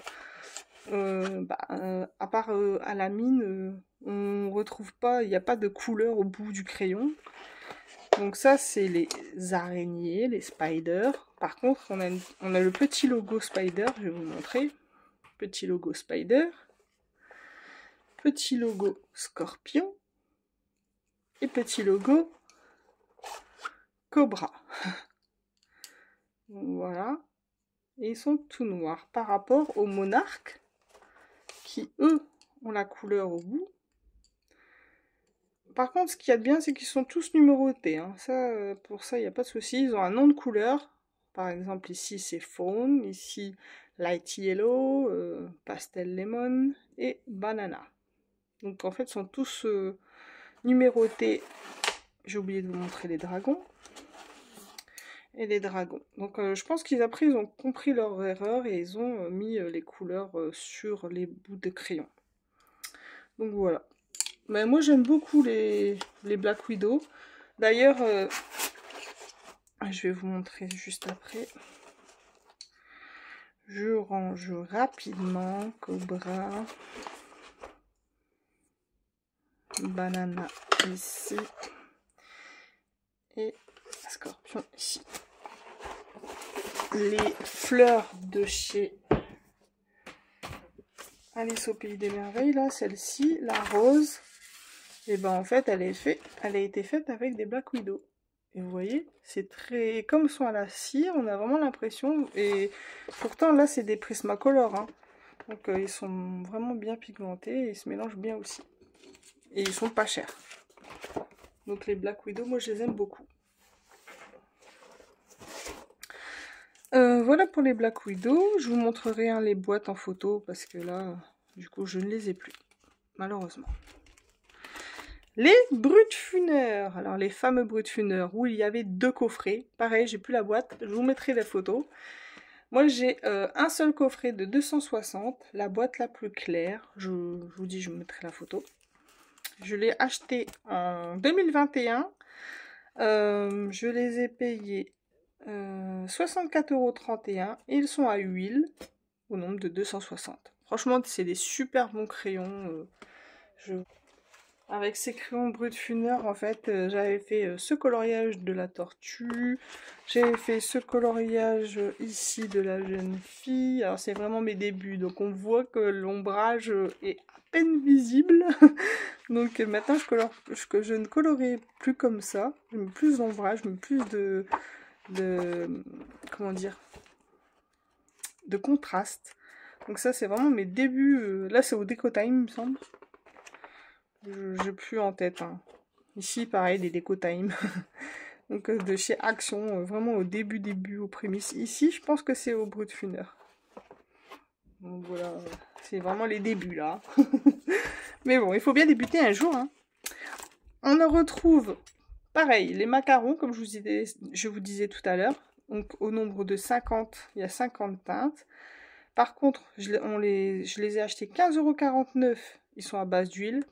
à part à la mine, on retrouve pas, il n'y a pas de couleur au bout du crayon. Donc ça, c'est les araignées, les spiders. Par contre, on a le petit logo spider, je vais vous montrer. Petit logo spider. Petit logo scorpion. Et petit logo cobra. Voilà. Et ils sont tout noirs par rapport aux monarques qui, eux, ont la couleur au bout. Par contre, ce qu'il y a de bien, c'est qu'ils sont tous numérotés. Hein. Ça, pour ça, il n'y a pas de souci. Ils ont un nom de couleur. Par exemple, ici, c'est Fawn. Ici, Light Yellow, Pastel Lemon et Banana. Donc, en fait, ils sont tous numérotés. J'ai oublié de vous montrer les dragons. Et les dragons. Donc, je pense qu'ils après, ils ont compris leur erreur et ils ont mis les couleurs sur les bouts de crayon. Donc, voilà. Mais moi j'aime beaucoup les Black Widow. D'ailleurs, je vais vous montrer juste après. Je range rapidement Cobra, Banana ici et Scorpion ici. Les fleurs de chez Alice au Pays des Merveilles, là, celle-ci, la rose. Et ben en fait elle a été faite avec des Black Widow. Et vous voyez, c'est très... Comme ils sont à la cire, on a vraiment l'impression... Et pourtant là c'est des Prismacolor. Hein. Donc ils sont vraiment bien pigmentés et ils se mélangent bien aussi. Et ils sont pas chers. Donc les Black Widow, moi je les aime beaucoup. Voilà pour les Black Widow. Je vous montrerai les boîtes en photo parce que là, du coup je ne les ai plus. Malheureusement. Les Brutfuners, alors les fameux Brutfuners où il y avait 2 coffrets. Pareil, j'ai plus la boîte, je vous mettrai la photo. Moi j'ai un seul coffret de 260, la boîte la plus claire. Je vous dis, je vous mettrai la photo. Je l'ai acheté en 2021. Je les ai payés 64,31 € et ils sont à huile au nombre de 260. Franchement, c'est des super bons crayons. Avec ces crayons Brutfuners, en fait, j'avais fait ce coloriage de la tortue. J'avais fait ce coloriage ici de la jeune fille. Alors, c'est vraiment mes débuts. Donc, on voit que l'ombrage est à peine visible. Donc, maintenant, je ne colorie plus comme ça. Je mets plus d'ombrage, je mets plus de... Comment dire? de contraste. Donc ça, c'est vraiment mes débuts. Là, c'est au Déco Time, il me semble. Je n'ai plus en tête. Hein. Ici, pareil, des Déco Time. Donc de chez Action, vraiment au début, aux prémices. Ici, je pense que c'est au Brutfuner. Donc voilà, c'est vraiment les débuts là. Mais bon, il faut bien débuter un jour. Hein. On en retrouve, pareil, les macarons, comme je vous disais tout à l'heure. Donc au nombre de 50, il y a 50 teintes. Par contre, je les ai achetés 15,49 €. Ils sont à base d'huile.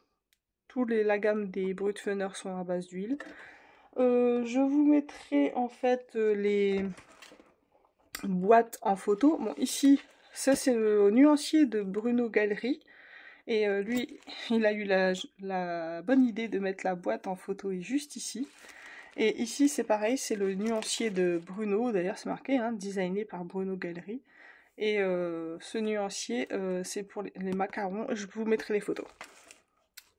La gamme des Brutfuner sont à base d'huile. Je vous mettrai en fait les boîtes en photo. Bon, ici, ça c'est le nuancier de Bruno Galerie. Et lui, il a eu la bonne idée de mettre la boîte en photo juste ici. Et ici, c'est pareil, c'est le nuancier de Bruno. D'ailleurs, c'est marqué, hein, designé par Bruno Galerie. Et ce nuancier, c'est pour les macarons. Je vous mettrai les photos.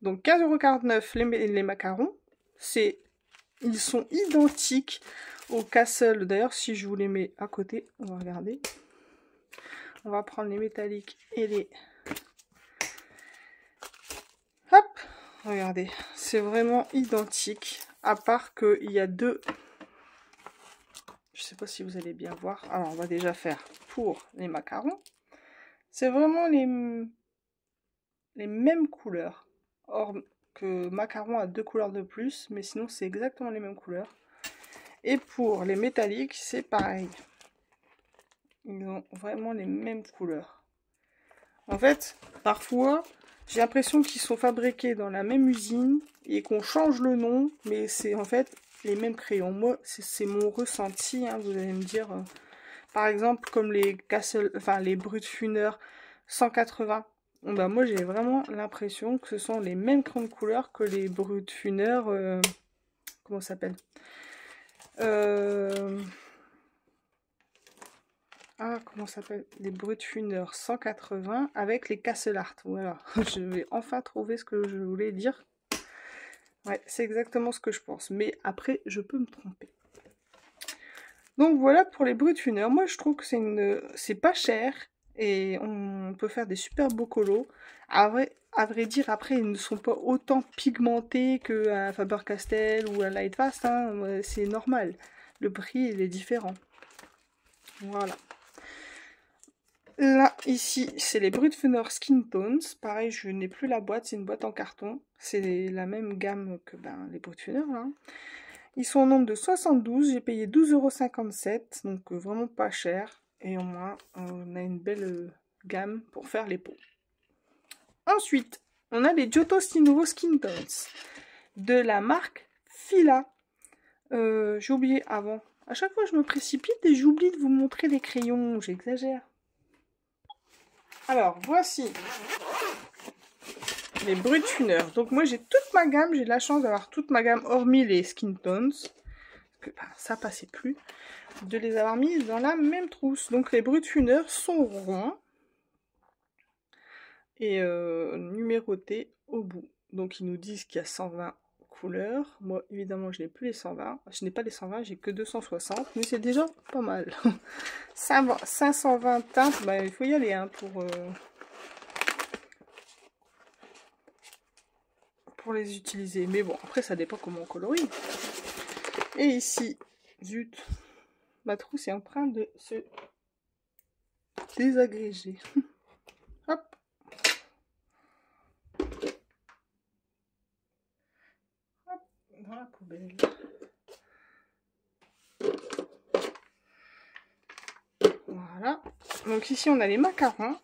Donc 15,49 € les macarons. Ils sont identiques au Castle. D'ailleurs, si je vous les mets à côté, on va regarder. On va prendre les métalliques et les... Hop, regardez. C'est vraiment identique. À part qu'il y a deux... Je sais pas si vous allez bien voir. Alors, on va déjà faire pour les macarons. C'est vraiment les mêmes couleurs. Or que macaron a 2 couleurs de plus, mais sinon c'est exactement les mêmes couleurs. Et pour les métalliques, c'est pareil. Ils ont vraiment les mêmes couleurs. En fait, parfois, j'ai l'impression qu'ils sont fabriqués dans la même usine et qu'on change le nom, mais c'est en fait les mêmes crayons. Moi, c'est mon ressenti, hein, vous allez me dire. Par exemple, comme les Brutfuner 180. Bah, moi, j'ai vraiment l'impression que ce sont les mêmes crayons de couleur que les Brutfuner... comment ça s'appelle comment ça s'appelle? Les Brutfuner 180 avec les Castle Art. Voilà, je vais enfin trouver ce que je voulais dire. Ouais, c'est exactement ce que je pense. Mais après, je peux me tromper. Donc voilà pour les Brutfuner. Moi, je trouve que c'est pas cher. Et on peut faire des super beaux colos. À vrai dire, après, ils ne sont pas autant pigmentés qu'un Faber-Castell ou un Lightfast. Hein. C'est normal. Le prix, il est différent. Voilà. Là, ici, c'est les Brutfuner Skin Tones. Pareil, je n'ai plus la boîte, c'est une boîte en carton. C'est la même gamme que les Brutfuner. Hein. Ils sont au nombre de 72. J'ai payé 12,57 €. Donc, vraiment pas cher. Et au moins, on a une belle gamme pour faire les pots. Ensuite, on a les Giotto Nouveau Skin Tones de la marque Fila. J'ai oublié avant. À chaque fois, je me précipite et j'oublie de vous montrer les crayons. J'exagère. Alors, voici les Brutfuner. Donc, moi, j'ai toute ma gamme. J'ai la chance d'avoir toute ma gamme, hormis les Skin Tones. Parce que ça passait plus. De les avoir mises dans la même trousse. Donc, les Brutfuner sont ronds. Et numérotés au bout. Donc, ils nous disent qu'il y a 120 couleurs. Moi, évidemment, je n'ai plus les 120. Je n'ai pas les 120, j'ai que 260. Mais c'est déjà pas mal. 520 teintes, bah, il faut y aller hein, pour les utiliser. Mais bon, après, ça dépend comment on colorie. Et ici, zut, ma trousse est en train de se désagréger. Hop. Hop, dans la poubelle. Voilà. Donc ici, on a les macarons.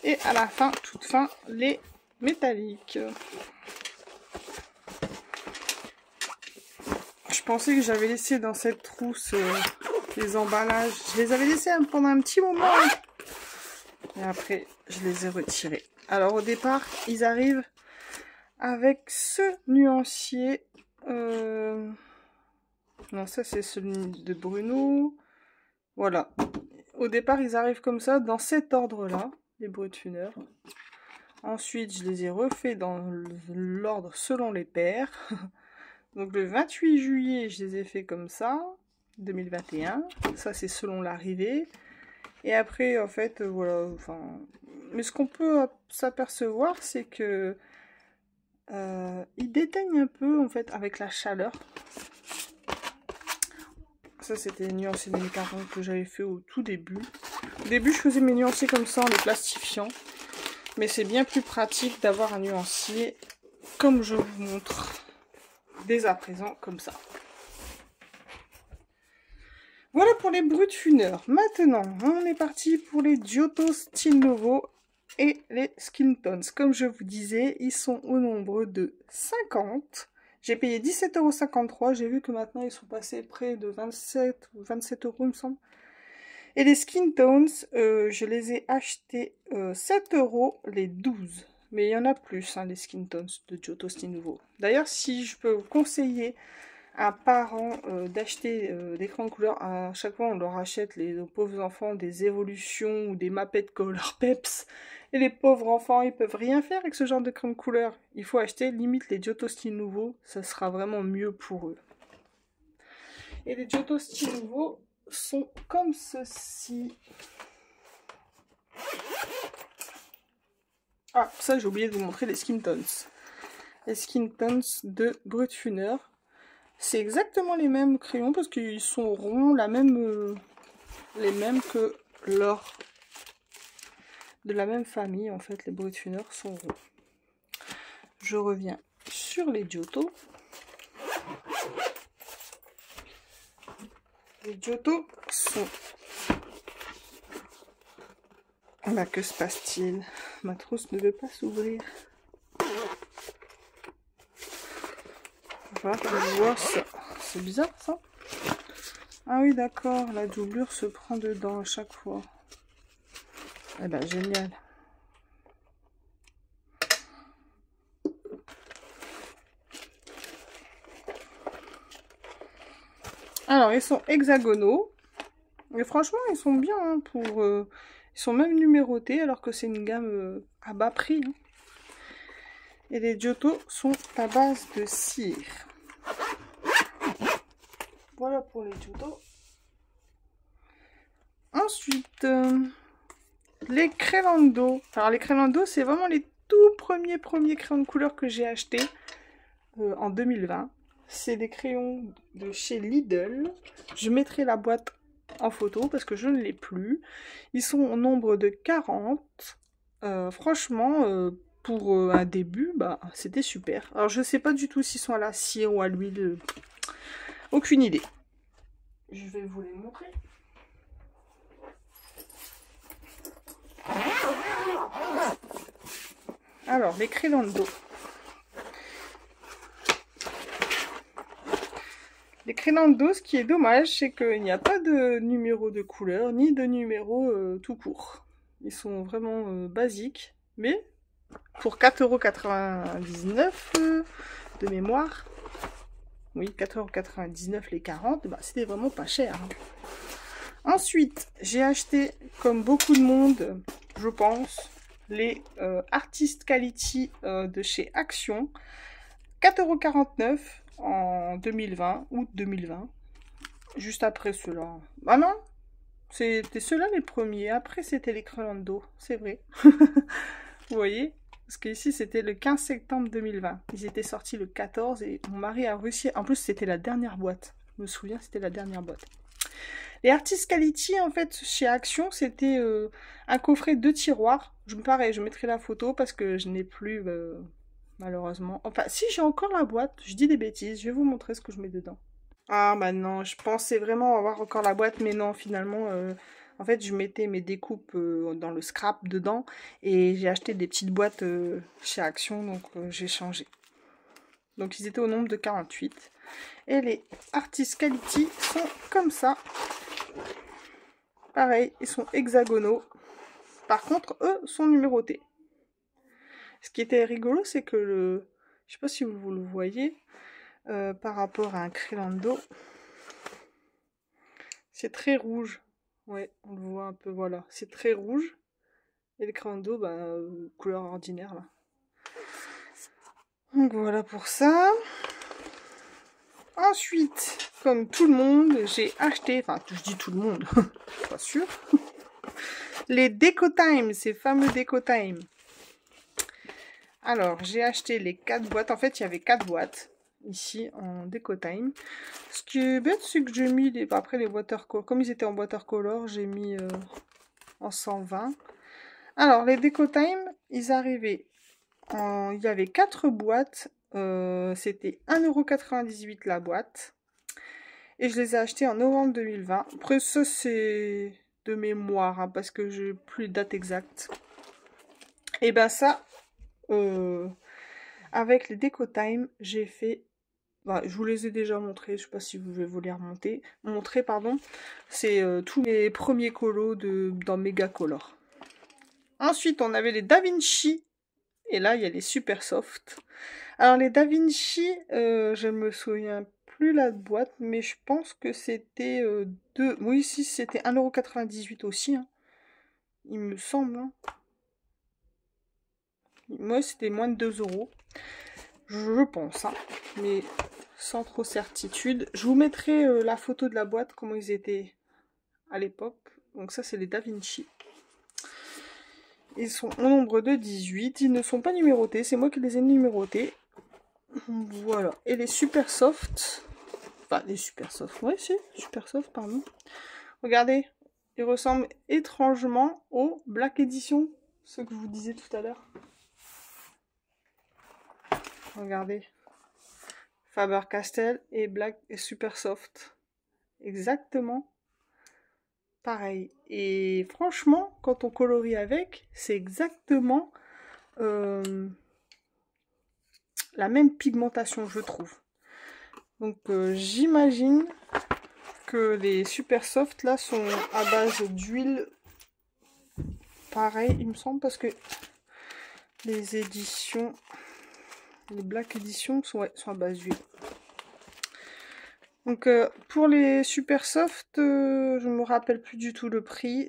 Et à la fin, toute fin, les métalliques. Je pensais que j'avais laissé dans cette trousse les emballages. Je les avais laissés pendant un petit moment. Et après, je les ai retirés. Alors au départ, ils arrivent avec ce nuancier. Non, ça c'est celui de Bruno. Voilà. Au départ, ils arrivent comme ça, dans cet ordre-là, les Brutfuner. Ensuite, je les ai refaits dans l'ordre selon les paires. Donc le 28 juillet, je les ai fait comme ça. 2021. Ça, c'est selon l'arrivée. Et après, en fait, voilà, enfin... Mais ce qu'on peut s'apercevoir, c'est que il déteigne un peu, en fait, avec la chaleur. Ça, c'était les nuancés des macarons que j'avais fait au tout début. Au début, je faisais mes nuancés comme ça, en les plastifiant. Mais c'est bien plus pratique d'avoir un nuancier, comme je vous montre dès à présent, comme ça. Voilà pour les brutes funeurs. Maintenant, on est parti pour les Giotto Style Nouveau et les Skin Tones. Comme je vous disais, ils sont au nombre de 50. J'ai payé 17,53 €. J'ai vu que maintenant, ils sont passés près de 27 ou 27 €, il me semble. Et les Skin Tones, je les ai achetés 7 € les 12. Mais il y en a plus, hein, les Skin Tones de Giotto Style Nouveau. D'ailleurs, si je peux vous conseiller à un parent d'acheter des crayons de couleur, à chaque fois on leur achète, aux pauvres enfants, des évolutions ou des mapettes Color Peps. Et les pauvres enfants, ils peuvent rien faire avec ce genre de crayons de couleur. Il faut acheter limite les Giotto Style Nouveau, ça sera vraiment mieux pour eux. Et les Giotto Style Nouveau sont comme ceci. Ah, ça j'ai oublié de vous montrer les Skin Tones. Les Skin Tones de Brut Funeur. C'est exactement les mêmes crayons parce qu'ils sont ronds, les mêmes que leur de la même famille en fait. Les Brut Funeur sont ronds. Je reviens sur les Giotto. Les Giotto sont... Ah bah que se passe-t-il? Ma trousse ne veut pas s'ouvrir. Voilà, je vois ça. C'est bizarre ça. Ah oui d'accord, la doublure se prend dedans à chaque fois. Eh ben génial. Alors ils sont hexagonaux. Et franchement ils sont bien hein, pour... ils sont même numérotés alors que c'est une gamme à bas prix. Hein. Et les Giotto sont à base de cire. Voilà pour les Giotto. Ensuite, les Crayons. Alors les Crayons, c'est vraiment les tout premiers crayons de couleur que j'ai achetés en 2020. C'est des crayons de chez Lidl. Je mettrai la boîte en photo parce que je ne l'ai plus. Ils sont au nombre de 40. Franchement, pour un début, bah, c'était super. Alors je ne sais pas du tout s'ils sont à la cire ou à l'huile. Aucune idée. Je vais vous les montrer. Alors, les crayons d'eau. Les crayons d'eau, ce qui est dommage, c'est qu'il n'y a pas de numéro de couleur, ni de numéro tout court. Ils sont vraiment basiques, mais pour 4,99 € de mémoire, oui, 4,99 € les 40, bah, c'était vraiment pas cher. Hein. Ensuite, j'ai acheté, comme beaucoup de monde, je pense, les Artist Quality de chez Action. 4,49 € en 2020, août 2020. Juste après ceux-là. Ah non, c'était ceux-là les premiers. Après, c'était les crayons d'eau, c'est vrai. Vous voyez? Parce qu'ici, c'était le 15 septembre 2020. Ils étaient sortis le 14 et mon mari a réussi. En plus, c'était la dernière boîte. Je me souviens, c'était la dernière boîte. Les Artist Quality, en fait, chez Action, c'était un coffret de tiroirs. Pareil, je mettrai la photo parce que je n'ai plus, malheureusement. Enfin, si j'ai encore la boîte, je dis des bêtises. Je vais vous montrer ce que je mets dedans. Ah, bah non, je pensais vraiment avoir encore la boîte, mais non, finalement, en fait, je mettais mes découpes dans le scrap dedans. Et j'ai acheté des petites boîtes chez Action, donc j'ai changé. Donc, ils étaient au nombre de 48. Et les Artist Quality sont comme ça. Pareil, ils sont hexagonaux. Par contre, eux sont numérotés. Ce qui était rigolo, c'est que je sais pas si vous le voyez, par rapport à un crayon d'eau, c'est très rouge. Ouais, on le voit un peu, voilà. C'est très rouge. Et le crayon d'eau, bah, couleur ordinaire, là. Donc voilà pour ça. Ensuite, comme tout le monde, j'ai acheté, enfin je dis tout le monde, pas sûr, les Deco Time, ces fameux Deco Time. Alors j'ai acheté les 4 boîtes, en fait il y avait 4 boîtes ici en Deco Time. Ce qui est bête, c'est que j'ai mis après les watercolor, comme ils étaient en watercolor, j'ai mis en 120. Alors les Deco Time, ils arrivaient il y avait 4 boîtes, c'était 1,98 € la boîte. Et je les ai achetés en novembre 2020. Après ça c'est de mémoire, hein, parce que j'ai plus de date exacte. Et ben ça, avec les Deco Time, j'ai fait... Bah, je vous les ai déjà montrés, je sais pas si je vais vous les montrer, pardon. C'est tous mes premiers colos dans Mega Color. Ensuite, on avait les Da Vinci. Et là, il y a les Super Soft. Alors, les Da Vinci, je ne me souviens plus la boîte, mais je pense que c'était oui, si, c'était 1,98 € aussi. Hein. Il me semble. Hein. Moi, c'était moins de 2 €. Je pense. Hein. Mais sans trop certitude. Je vous mettrai la photo de la boîte, comment ils étaient à l'époque. Donc ça, c'est les Da Vinci. Ils sont au nombre de 18. Ils ne sont pas numérotés. C'est moi qui les ai numérotés. Voilà. Et les Super Soft. Enfin, les Super Soft. Ouais, si. Super Soft, pardon. Regardez. Ils ressemblent étrangement aux Black Edition. Ce que je vous disais tout à l'heure. Regardez. Faber-Castell et Black et Super Soft. Exactement pareil. Et franchement, quand on colorie avec, c'est exactement la même pigmentation, je trouve. Donc j'imagine que les Super Soft là sont à base d'huile. Pareil, il me semble, parce que les éditions, les Black Edition sont à base d'huile. Donc pour les Super Soft, je ne me rappelle plus du tout le prix.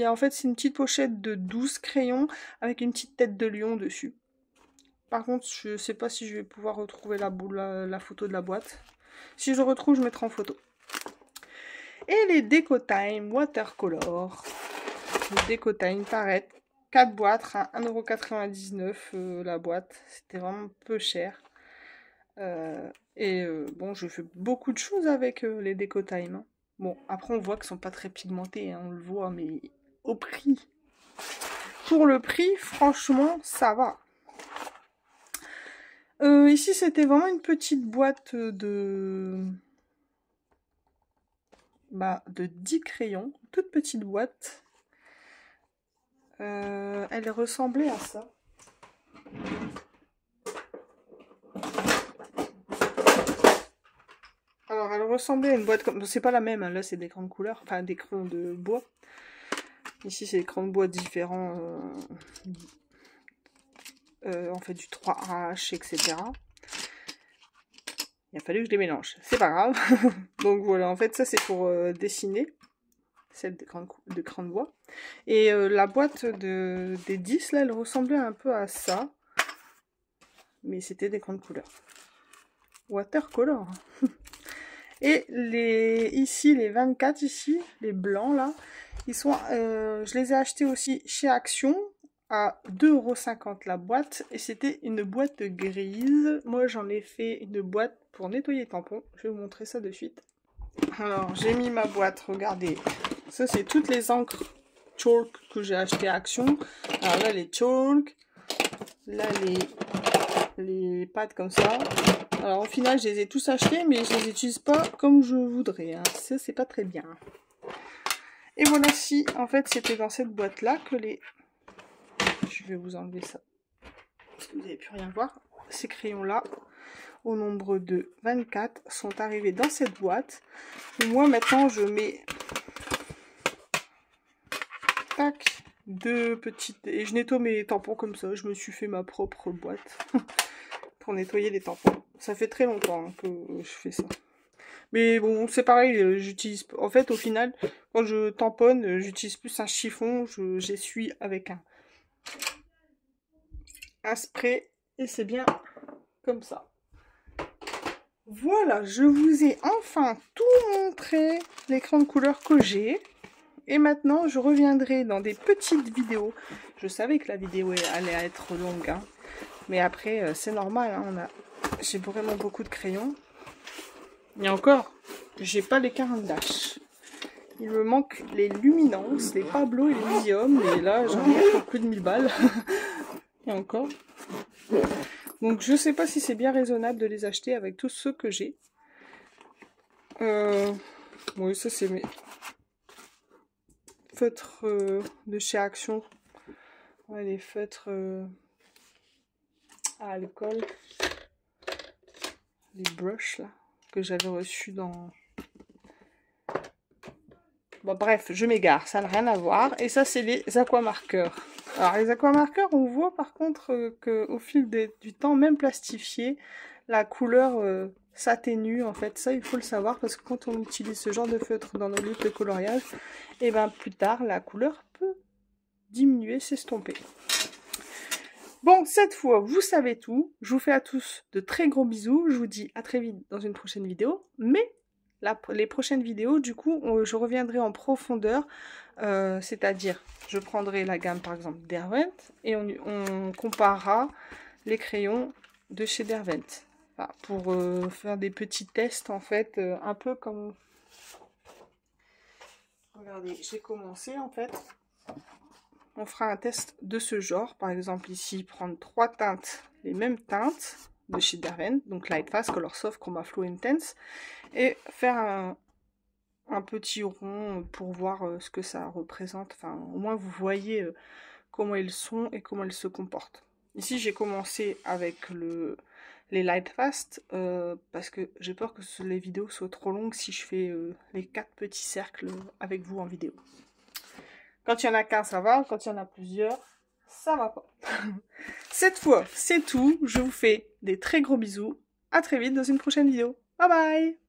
En fait, c'est une petite pochette de 12 crayons avec une petite tête de lion dessus. Par contre, je ne sais pas si je vais pouvoir retrouver la photo de la boîte. Si je retrouve, je mettrai en photo. Et les Deco Time Watercolor. Les Deco Time, pareil. 4 boîtes à 1,99 € la boîte. C'était vraiment peu cher. Bon, je fais beaucoup de choses avec les Deco Time. Hein. Bon, après on voit qu'ils sont pas très pigmentés, hein, on le voit, mais au prix. Pour le prix, franchement, ça va. Ici, c'était vraiment une petite boîte de 10 crayons. Toute petite boîte. Elle ressemblait à ça. Alors, elle ressemblait à une boîte comme... C'est pas la même, hein. Là c'est des crayons de couleur, enfin des crayons de bois. Ici c'est des crayons de bois différents, en fait du 3H, etc. Il a fallu que je les mélange, c'est pas grave. Donc voilà, en fait ça c'est pour dessiner, celle de crayons de bois. Et la boîte des 10 là, elle ressemblait un peu à ça. Mais c'était des crayons de couleur. Watercolor. Et ici, les 24 ici, les blancs là, ils sont, je les ai achetés aussi chez Action à 2,50 € la boîte. Et c'était une boîte grise. Moi, j'en ai fait une boîte pour nettoyer les tampons. Je vais vous montrer ça de suite. Alors, j'ai mis ma boîte, regardez. Ça, c'est toutes les encres chalk que j'ai acheté à Action. Alors là, les chalk. Là, les pattes comme ça. Alors au final, je les ai tous achetés, mais je les utilise pas comme je voudrais. Hein. Ça, c'est pas très bien. Et voilà, si, en fait, c'était dans cette boîte-là que les... Je vais vous enlever ça. Parce que vous n'allez plus rien voir. Ces crayons-là, au nombre de 24, sont arrivés dans cette boîte. Et moi, maintenant, je mets... Tac, 2 petites... Et je nettoie mes tampons comme ça. Je me suis fait ma propre boîte pour nettoyer les tampons. Ça fait très longtemps hein, que je fais ça. Mais bon, c'est pareil, j'utilise... En fait, au final, quand je tamponne, j'utilise plus un chiffon, j'essuie avec un spray, et c'est bien comme ça. Voilà, je vous ai enfin tout montré, les crayons de couleur que j'ai. Et maintenant, je reviendrai dans des petites vidéos. Je savais que la vidéo allait être longue, hein. Mais après, c'est normal, hein, j'ai vraiment beaucoup de crayons. Et encore, j'ai pas les Caran d'Ache. Il me manque les luminances, les Pablo et les Medium. Et là, j'en ai pour plus de 1000 balles. Et encore. Donc, je sais pas si c'est bien raisonnable de les acheter avec tous ceux que j'ai. Oui, ça c'est mes feutres de chez Action. Ouais, les feutres à alcool. Les brushes là, que j'avais reçus dans... Bon bref, je m'égare, ça n'a rien à voir. Et ça c'est les aquamarqueurs. Alors les aquamarqueurs, on voit par contre qu'au fil du temps, même plastifié, la couleur s'atténue en fait. Ça il faut le savoir parce que quand on utilise ce genre de feutre dans nos livres de coloriage, et ben plus tard la couleur peut diminuer, s'estomper. Bon, cette fois, vous savez tout. Je vous fais à tous de très gros bisous. Je vous dis à très vite dans une prochaine vidéo. Mais les prochaines vidéos, du coup, je reviendrai en profondeur. C'est-à-dire, je prendrai la gamme, par exemple, Derwent. Et on comparera les crayons de chez Derwent. Enfin, pour faire des petits tests, en fait, un peu comme... Regardez, j'ai commencé, en fait... On fera un test de ce genre, par exemple ici, prendre 3 teintes, les mêmes teintes de chez Derwent, donc Light Fast, Color Soft, Chroma Flow Intense, et faire un petit rond pour voir ce que ça représente, enfin au moins vous voyez comment ils sont et comment ils se comportent. Ici j'ai commencé avec les Light Fast, parce que j'ai peur que les vidéos soient trop longues si je fais les 4 petits cercles avec vous en vidéo. Quand il y en a qu'un, ça va. Quand il y en a plusieurs, ça va pas. Cette fois, c'est tout. Je vous fais des très gros bisous. À très vite dans une prochaine vidéo. Bye bye!